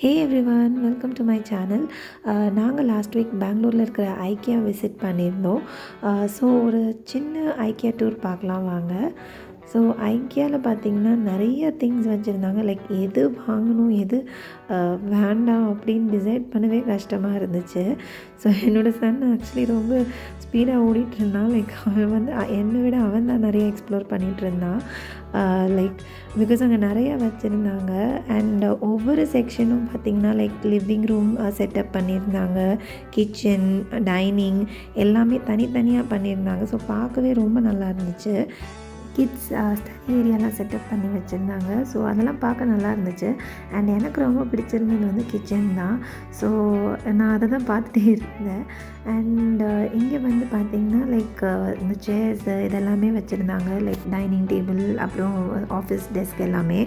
Hey everyone, welcome to my channel. நாங்கள் last week பெங்களூரில் இருக்கிற ஐக்கியா விசிட் பண்ணியிருந்தோம். ஸோ ஒரு சின்ன ஐக்கியா டூர் பார்க்கலாம் வாங்க. ஸோ ஐக்கியாவில் பார்த்திங்கன்னா நிறைய திங்ஸ் வச்சுருந்தாங்க. லைக் எது வாங்கணும் எது வேண்டாம் அப்படின்னு டிசைட் பண்ணவே கஷ்டமாக இருந்துச்சு. ஸோ என்னோடய சன் ஆக்சுவலி ரொம்ப ஸ்பீடாக ஓடிட்டு இருந்தான். லைக் அவன் வந்து என்னை விட அவன் தான் நிறைய எக்ஸ்ப்ளோர் பண்ணிகிட்டு இருந்தான். லைக் பிகாஸ் அங்கே நிறையா வச்சுருந்தாங்க. அண்ட் ஒவ்வொரு செக்ஷனும் பார்த்திங்கன்னா லைக் லிவிங் ரூம் செட்டப் பண்ணியிருந்தாங்க, கிச்சன், டைனிங் எல்லாமே தனித்தனியாக பண்ணியிருந்தாங்க. ஸோ பார்க்கவே ரொம்ப நல்லா இருந்துச்சு. கிட்ஸ் ஸ்டடி ஏரியாலாம் செட்டப் பண்ணி வச்சுருந்தாங்க. ஸோ அதெல்லாம் பார்க்க நல்லா இருந்துச்சு. அண்ட் எனக்கு ரொம்ப பிடிச்சிருந்தது வந்து கிச்சன் தான். ஸோ நான் அதை தான் பார்த்துட்டே இருந்தேன். அண்ட் இங்கே வந்து பார்த்திங்கன்னா லைக் இந்த சேர்ஸ் இதெல்லாமே வச்சுருந்தாங்க. லைக் டைனிங் டேபிள், அப்புறம் ஆஃபீஸ் டெஸ்க் எல்லாமே.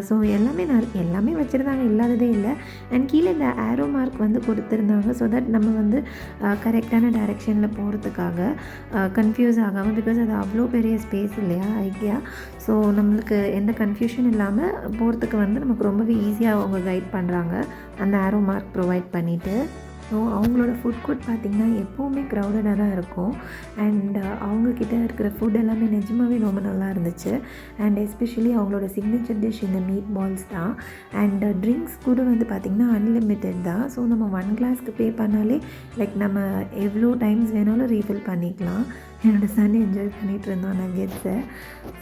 ஸோ எல்லாமே வச்சுருந்தாங்க, இல்லாததே இல்லை. அண்ட் கீழே இந்த ஆரோ மார்க் வந்து கொடுத்துருந்தாங்க. ஸோ தட் நம்ம வந்து கரெக்டான டைரெக்ஷனில் போகிறதுக்காக கன்ஃபியூஸ் ஆகாமல், பிகாஸ் அது அவ்வளோ பெரிய ஸ்பேஸ் இல்லையா ஐக்கியா. ஸோ நம்மளுக்கு எந்த கன்ஃபியூஷன் இல்லாமல் போகிறதுக்கு வந்து நமக்கு ரொம்பவே ஈஸியாக அவங்க கைட் பண்ணுறாங்க, அந்த ஆரோ மார்க் ப்ரொவைட் பண்ணிவிட்டு. ஸோ அவங்களோட ஃபுட் கோர்ட் பார்த்திங்கன்னா எப்போவுமே க்ரௌடடாக தான் இருக்கும். அண்ட் அவங்கக்கிட்ட இருக்கிற ஃபுட் எல்லாமே நிஜமாகவே ரொம்ப நல்லா இருந்துச்சு. அண்ட் எஸ்பெஷலி அவங்களோட சிக்னேச்சர் டிஷ் இந்த மீட் பால்ஸ் தான். அண்ட் ட்ரிங்க்ஸ் கூட வந்து பார்த்திங்கன்னா அன்லிமிட்டெட் தான். ஸோ நம்ம 1 கிளாஸ்க்கு பே பண்ணாலே லைக் நம்ம எவ்வளோ டைம்ஸ் வேணாலும் ரீஃபில் பண்ணிக்கலாம். என்னோடய சன் என்ஜாய் பண்ணிகிட்டு இருந்தோம் நகெட்ஸை.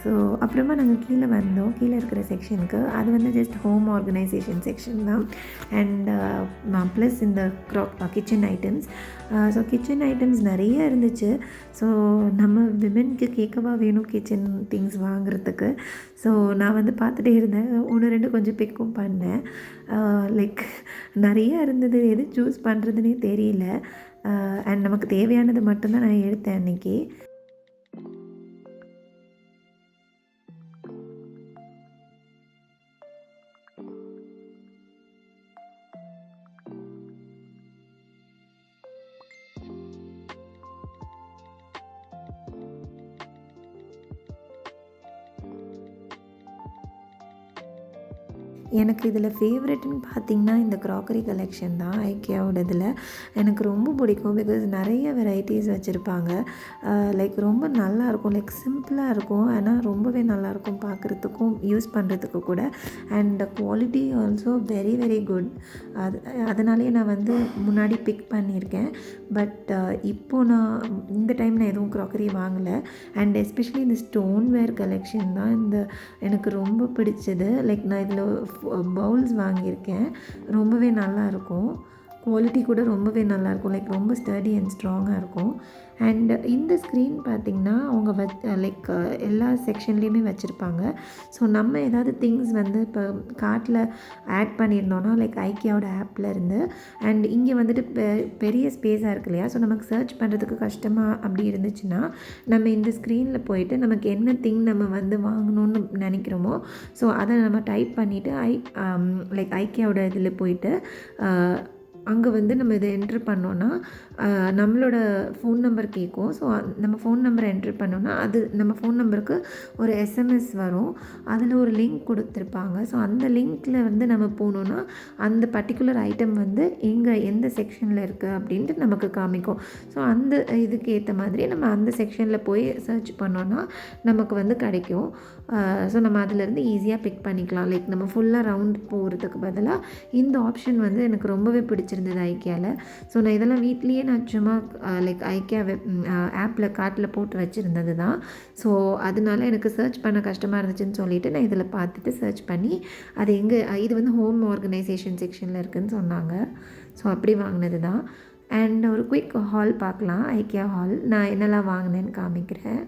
ஸோ அப்புறமா நாங்கள் கீழே வந்தோம். கீழே இருக்கிற செக்ஷனுக்கு அது வந்து ஜஸ்ட் ஹோம் ஆர்கனைசேஷன் செக்ஷன் தான். அண்ட் ப்ளஸ் இந்த kitchen items. So kitchen items நிறைய இருந்துச்சு. ஸோ நம்ம விமென்க்கு கேட்கவா வேணும் கிச்சன் திங்ஸ் வாங்குறதுக்கு. ஸோ நான் வந்து பார்த்துட்டே இருந்தேன். 1-2 கொஞ்சம் பிக்கும் பண்ணேன். லைக் நிறைய இருந்தது, எது சூஸ் பண்ணுறதுனே தெரியல. அண்ட் நமக்கு தேவையானது மட்டும்தான் நான் எடுத்தேன் அன்றைக்கி. எனக்கு இதில் ஃபேவரெட்னு பார்த்திங்கன்னா இந்த க்ராக்கரி கலெக்ஷன் தான் ஐக்கியாவோட. இதில் எனக்கு ரொம்ப பிடிக்கும். பிகாஸ் நிறைய வெரைட்டிஸ் வச்சுருப்பாங்க. லைக் ரொம்ப நல்லாயிருக்கும். லைக் சிம்பிளாக இருக்கும், ஆனால் ரொம்பவே நல்லாயிருக்கும் பார்க்குறதுக்கும் யூஸ் பண்ணுறதுக்கு கூட. And quality also very very good. அதனாலேயே நான் வந்து முன்னாடி பிக் பண்ணியிருக்கேன். பட் இப்போது நான் இந்த டைம் நான் எதுவும் க்ராக்கரி வாங்கலை. அண்ட் எஸ்பெஷலி இந்த ஸ்டோன்வேர் கலெக்ஷன் தான் எனக்கு ரொம்ப பிடிச்சது. லைக் நான் இதில் பவுல்ஸ் வாங்கியிருக்கேன். ரொம்பவே நல்லாயிருக்கும். குவாலிட்டி கூட ரொம்பவே நல்லாயிருக்கும். லைக் ரொம்ப ஸ்டடி அண்ட் ஸ்ட்ராங்காக இருக்கும். அண்ட் இந்த ஸ்க்ரீன் பார்த்திங்கன்னா அவங்க லைக் எல்லா செக்ஷன்லேயுமே வச்சுருப்பாங்க. ஸோ நம்ம ஏதாவது திங்ஸ் வந்து இப்போ கார்ட்டில் ஆட் பண்ணியிருந்தோன்னா லைக் ஐக்கியாவோட ஆப்பில் இருந்து, அண்ட் இங்கே வந்துட்டு பெரிய ஸ்பேஸாக இருக்கு இல்லையா. ஸோ நமக்கு சர்ச் பண்ணுறதுக்கு கஷ்டமாக அப்படி இருந்துச்சுன்னா நம்ம இந்த ஸ்க்ரீனில் போயிட்டு நமக்கு என்ன திங் நம்ம வந்து வாங்கணும்னு நினைக்கிறோமோ ஸோ அதை நம்ம டைப் பண்ணிவிட்டு லைக் ஐக்கியாவோட இதில் போயிட்டு அங்கே வந்து நம்ம இதை என்ட்ரு பண்ணோன்னா நம்மளோட ஃபோன் நம்பர் கேட்கும். ஸோ நம்ம ஃபோன் நம்பரை என்ட்ரு பண்ணோன்னா அது நம்ம ஃபோன் நம்பருக்கு ஒரு எஸ்எம்எஸ் வரும். அதில் ஒரு லிங்க் கொடுத்துருப்பாங்க. ஸோ அந்த லிங்க்கில் வந்து நம்ம போனோன்னா அந்த பர்டிகுலர் ஐட்டம் வந்து எந்த செக்ஷனில் இருக்குது அப்படின்ட்டு நமக்கு காமிக்கும். ஸோ அந்த இதுக்கு ஏற்ற மாதிரி நம்ம அந்த செக்ஷனில் போய் சர்ச் பண்ணோன்னா நமக்கு வந்து கிடைக்கும். ஸோ நம்ம அதிலேருந்து ஈஸியாக பிக் பண்ணிக்கலாம். லைக் நம்ம ஃபுல்லாக ரவுண்ட் போகிறதுக்கு பதிலாக இந்த ஆப்ஷன் வந்து எனக்கு ரொம்பவே பிடிச்சிருந்தது ஐக்கியாவில். ஸோ நான் இதெல்லாம் வீட்லேயே நான் சும்மா லைக் ஐக்கியா ஆப்பில் கார்ட்டில் போட்டு வச்சுருந்தது தான். ஸோ அதனால எனக்கு சர்ச் பண்ண கஷ்டமாக இருந்துச்சுன்னு சொல்லிவிட்டு நான் இதில் பார்த்துட்டு சர்ச் பண்ணி அது இது வந்து ஹோம் ஆர்கனைசேஷன் செக்ஷனில் இருக்குதுன்னு சொன்னாங்க. ஸோ அப்படி வாங்கினது தான். அண்ட் ஒரு குயிக் ஹால் பார்க்கலாம். ஐக்கியா ஹால் நான் என்னெல்லாம் வாங்கினேன்னு காமிக்கிறேன்.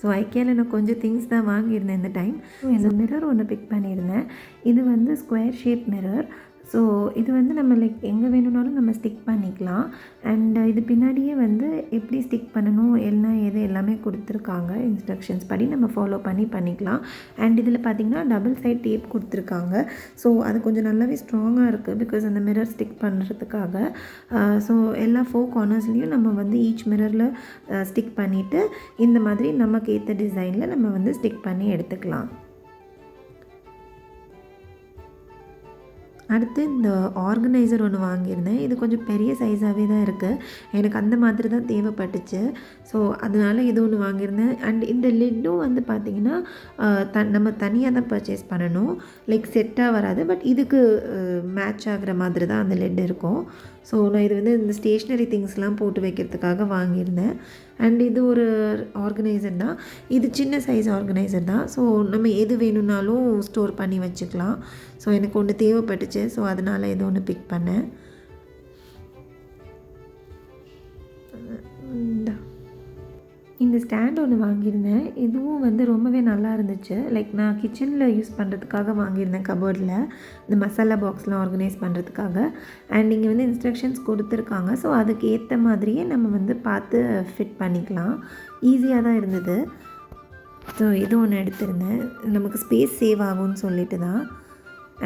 ஸோ ஐக்கியாவில் நான் கொஞ்சம் திங்ஸ் தான் வாங்கியிருந்தேன் இந்த டைம். ஸோ இந்த மிரர் ஒன்று பிக் பண்ணியிருந்தேன். இது வந்து ஸ்கொயர் ஷேப் மிரர். ஸோ இது வந்து நம்ம லைக் எங்கே வேணும்னாலும் நம்ம ஸ்டிக் பண்ணிக்கலாம். அண்ட் இது பின்னாடியே வந்து எப்படி ஸ்டிக் பண்ணணும் எது எல்லாமே கொடுத்துருக்காங்க. இன்ஸ்ட்ரக்ஷன்ஸ் படி நம்ம ஃபாலோ பண்ணிக்கலாம். அண்ட் இதில் பார்த்திங்கன்னா டபுள் சைட் டேப் கொடுத்துருக்காங்க. ஸோ அது கொஞ்சம் நல்லாவே ஸ்ட்ராங்காக இருக்குது பிகாஸ் அந்த மிரர் ஸ்டிக் பண்ணுறதுக்காக. ஸோ எல்லா 4 கார்னர்ஸ்லேயும் நம்ம வந்து ஈச் மிரரில் ஸ்டிக் பண்ணிவிட்டு இந்த மாதிரி நமக்கு ஏற்ற டிசைனில் நம்ம வந்து ஸ்டிக் பண்ணி எடுத்துக்கலாம். அடுத்து இந்த ஆர்கனைசர் ஒன்று வாங்கியிருந்தேன். இது கொஞ்சம் பெரிய சைஸாகவே தான் இருக்குது. எனக்கு அந்த மாதிரி தான் தேவைப்பட்டுச்சு. ஸோ அதனால இது ஒன்று வாங்கியிருந்தேன். அண்ட் இந்த லிட்டும் வந்து பார்த்திங்கன்னா நம்ம தனியாக தான் பர்ச்சேஸ் பண்ணணும். லைக் செட்டாக வராது. பட் இதுக்கு மேட்ச் ஆகிற மாதிரி தான் அந்த லிட் இருக்கும். ஸோ நான் இது வந்து இந்த ஸ்டேஷ்னரி திங்ஸ்லாம் போட்டு வைக்கிறதுக்காக வாங்கியிருந்தேன். அண்ட் இது ஒரு ஆர்கனைசர் தான். இது சின்ன சைஸ் ஆர்கனைசர் தான். ஸோ நம்ம எது வேணும்னாலும் ஸ்டோர் பண்ணி வச்சுக்கலாம். ஸோ எனக்கு ஒன்று தேவைப்பட்டுச்சு. ஸோ அதனால் இது ஒன்று பிக் பண்ணேன். இந்த ஸ்டாண்ட் ஒன்று வாங்கியிருந்தேன். இதுவும் வந்து ரொம்பவே நல்லா இருந்துச்சு. லைக் நான் கிச்சனில் யூஸ் பண்ணுறதுக்காக வாங்கியிருந்தேன் கபோர்டில். இந்த மசாலா பாக்ஸ்லாம் ஆர்கனைஸ் பண்ணுறதுக்காக. அண்ட் இங்கே வந்து இன்ஸ்ட்ரக்ஷன்ஸ் கொடுத்துருக்காங்க. ஸோ அதுக்கு ஏற்ற மாதிரியே நம்ம வந்து பார்த்து ஃபிட் பண்ணிக்கலாம். ஈஸியாக தான் இருந்தது. ஸோ இது ஒன்று எடுத்திருந்தேன். நமக்கு ஸ்பேஸ் சேவ் ஆகும்னு சொல்லிட்டு தான்.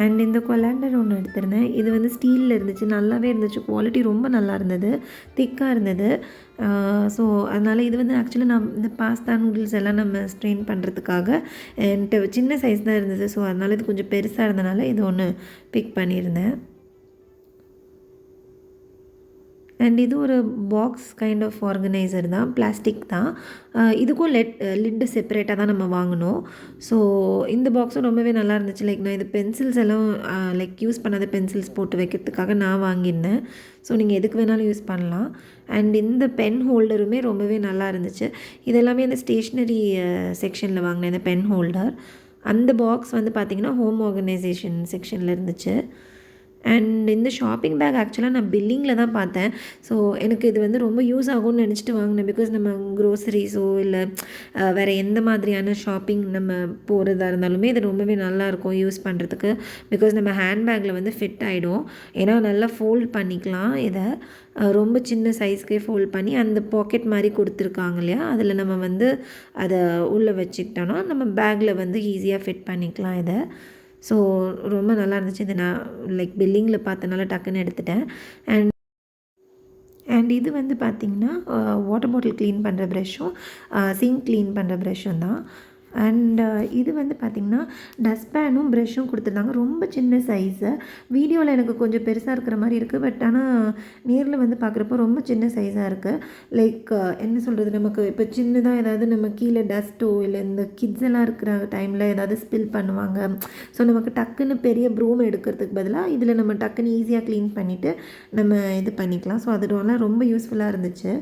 அண்ட் இந்த கொலாண்டர் ஒன்று எடுத்திருந்தேன். இது வந்து ஸ்டீலில் இருந்துச்சு. நல்லாவே இருந்துச்சு. குவாலிட்டி ரொம்ப நல்லா இருந்தது. திக்காக இருந்தது. ஸோ அதனால் இது வந்து ஆக்சுவலி நான் இந்த பாஸ்தா நூடுல்ஸ் எல்லாம் நம்ம ஸ்ட்ரெயின் பண்ணுறதுக்காக என்கிட்ட சின்ன சைஸ் தான் இருந்தது. ஸோ அதனால் இது கொஞ்சம் பெருசாக இருந்தனால இது ஒன்று பிக் பண்ணியிருந்தேன். அண்ட் இது ஒரு பாக்ஸ் கைண்ட் ஆஃப் ஆர்கனைசர் தான். பிளாஸ்டிக் தான். இதுக்கும் லிட்டு செப்பரேட்டாக தான் நம்ம வாங்கணும். ஸோ இந்த பாக்ஸும் ரொம்பவே நல்லா இருந்துச்சு. லைக் நான் இது பென்சில்ஸ் எல்லாம் லைக் யூஸ் பண்ணாத பென்சில்ஸ் போட்டு வைக்கிறதுக்காக நான் வாங்கியிருந்தேன். ஸோ நீங்கள் எதுக்கு வேணாலும் யூஸ் பண்ணலாம். அண்ட் இந்த பென் ஹோல்டருமே ரொம்பவே நல்லா இருந்துச்சு. இதெல்லாமே அந்த ஸ்டேஷ்னரி செக்ஷனில் வாங்கினேன் இந்த பென் ஹோல்டர். அந்த பாக்ஸ் வந்து பார்த்திங்கன்னா ஹோம் ஆர்கனைசேஷன் செக்ஷனில் இருந்துச்சு. அண்ட் இந்த ஷாப்பிங் பேக் ஆக்சுவலாக நான் பில்லிங்கில் தான் பார்த்தேன். ஸோ எனக்கு இது வந்து ரொம்ப யூஸ் ஆகும்னு நினச்சிட்டு வாங்கினேன். பிகாஸ் நம்ம க்ரோசரிஸோ இல்லை வேறு எந்த மாதிரியான ஷாப்பிங் நம்ம போகிறதா இருந்தாலுமே இது ரொம்பவே நல்லாயிருக்கும் யூஸ் பண்ணுறதுக்கு. பிகாஸ் நம்ம ஹேண்ட்பேக்கில் வந்து ஃபிட் ஆகிடும். ஏன்னா நல்லா ஃபோல்ட் பண்ணிக்கலாம். இதை ரொம்ப சின்ன சைஸ்க்கே ஃபோல்ட் பண்ணி அந்த பாக்கெட் மாதிரி கொடுத்துருக்காங்க இல்லையா, அதில் நம்ம வந்து அதை உள்ளே வச்சுக்கிட்டோன்னா நம்ம பேக்கில் வந்து ஈஸியாக ஃபிட் பண்ணிக்கலாம் இதை. ஸோ ரொம்ப நல்லா இருந்துச்சு. இது நான் லைக் பில்லிங்கில் பார்த்தனால டக்குன்னு எடுத்துட்டேன். அண்ட் இது வந்து பார்த்திங்கன்னா வாட்டர் பாட்டில் க்ளீன் பண்ணுற ப்ரஷ்ஷும் சிங்க் க்ளீன் பண்ணுற ப்ரஷ்ஷும் தான். அண்ட் இது வந்து பார்த்திங்கன்னா டஸ்ட்பேனும் ப்ரஷ்ஷும் கொடுத்துருந்தாங்க. ரொம்ப சின்ன சைஸு. வீடியோவில் எனக்கு கொஞ்சம் பெருசாக இருக்கிற மாதிரி இருக்குது. பட் ஆனால் நேரில் வந்து பார்க்குறப்போ ரொம்ப சின்ன சைஸாக இருக்குது. லைக் என்ன சொல்கிறது, நமக்கு இப்போ சின்னதாக ஏதாவது நம்ம கீழே டஸ்ட்டோ இல்லை இந்த கிட்ஸ் எல்லாம் இருக்கிற டைமில் ஏதாவது ஸ்பில் பண்ணுவாங்க. ஸோ நமக்கு டக்குன்னு பெரிய ப்ரூம் எடுக்கிறதுக்கு பதிலாக இதில் நம்ம டக்குன்னு ஈஸியாக க்ளீன் பண்ணிவிட்டு நம்ம இது பண்ணிக்கலாம். ஸோ அதனால ரொம்ப யூஸ்ஃபுல்லாக இருந்துச்சு.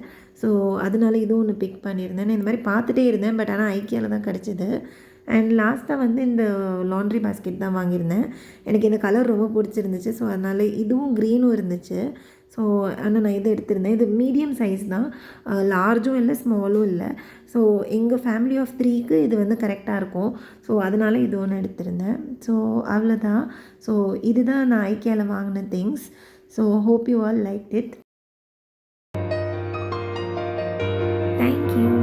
ஸோ அதனால இதுவும் ஒன்று பிக் பண்ணியிருந்தேன். நான் இந்த மாதிரி பார்த்துட்டே இருந்தேன். பட் ஆனால் ஐக்கியாவில் தான் கிடச்சிது. அண்ட் லாஸ்ட்டாக வந்து இந்த லாண்ட்ரி பாஸ்கெட் தான் வாங்கியிருந்தேன். எனக்கு இந்த கலர் ரொம்ப பிடிச்சிருந்துச்சு. ஸோ அதனால் இதுவும் க்ரீனும் இருந்துச்சு. ஸோ ஆனால் நான் இது எடுத்திருந்தேன். இது மீடியம் சைஸ் தான். லார்ஜும் இல்லை ஸ்மாலும் இல்லை. ஸோ எங்கள் ஃபேமிலி ஆஃப் 3க்கு இது வந்து கரெக்டாக இருக்கும். ஸோ அதனால் இது ஒன்று எடுத்திருந்தேன். ஸோ அவ்வளோதான். ஸோ இதுதான் நான் ஐக்கியாவில் வாங்கின things. So hope you all like it. Thank you.